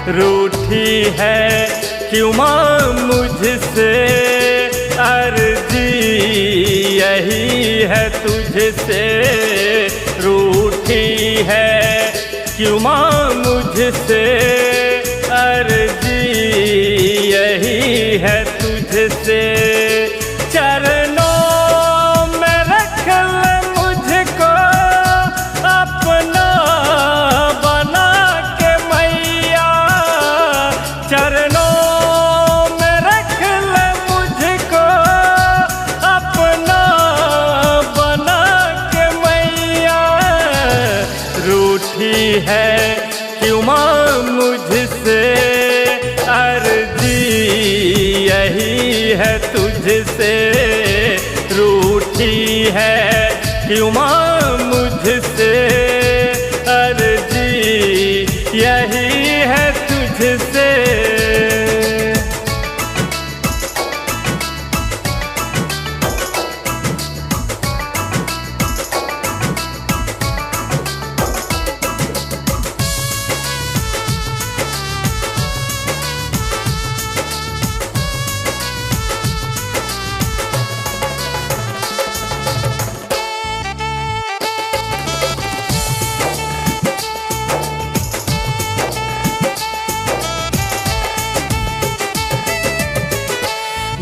रूठी है क्यों माँ मुझसे, अर्जी यही है तुझसे। रूठी है क्यों माँ मुझसे, अर्जी यही है तुझसे। चरणों में रख ले मुझको अपना बना के मैया, चरणों में रख ले मुझको अपना बना के मैया। रूठी है क्यों माँ मुझसे, अर्जी यही है तुझसे। रूठी है क्यों माँ मुझसे, अर्जी यही है तुझसे।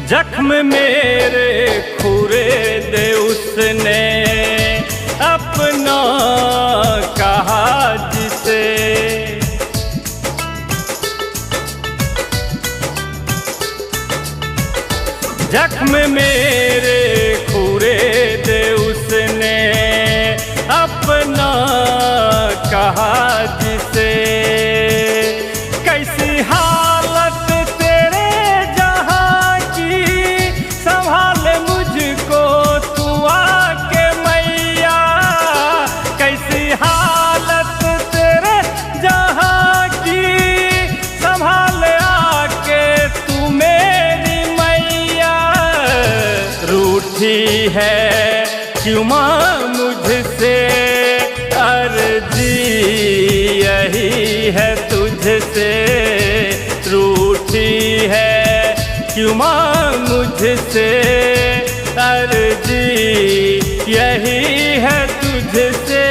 जख्म मेरे खुरे दे उसने अपना कहा जिसे। जख्म मेरे खुरे दे उसने अपना कहा जिसे। कैसी हालत तेरे जहाँ की, संभाल मुझको तू आके मैया। कैसी हालत तेरे जहाँ की, संभाल आके तू मेरी मैया। रूठी है क्यों माँ मुझसे, अर्जी यही है तुझसे। रूठी है क्यों माँ मुझसे, अर्जी यही है तुझसे।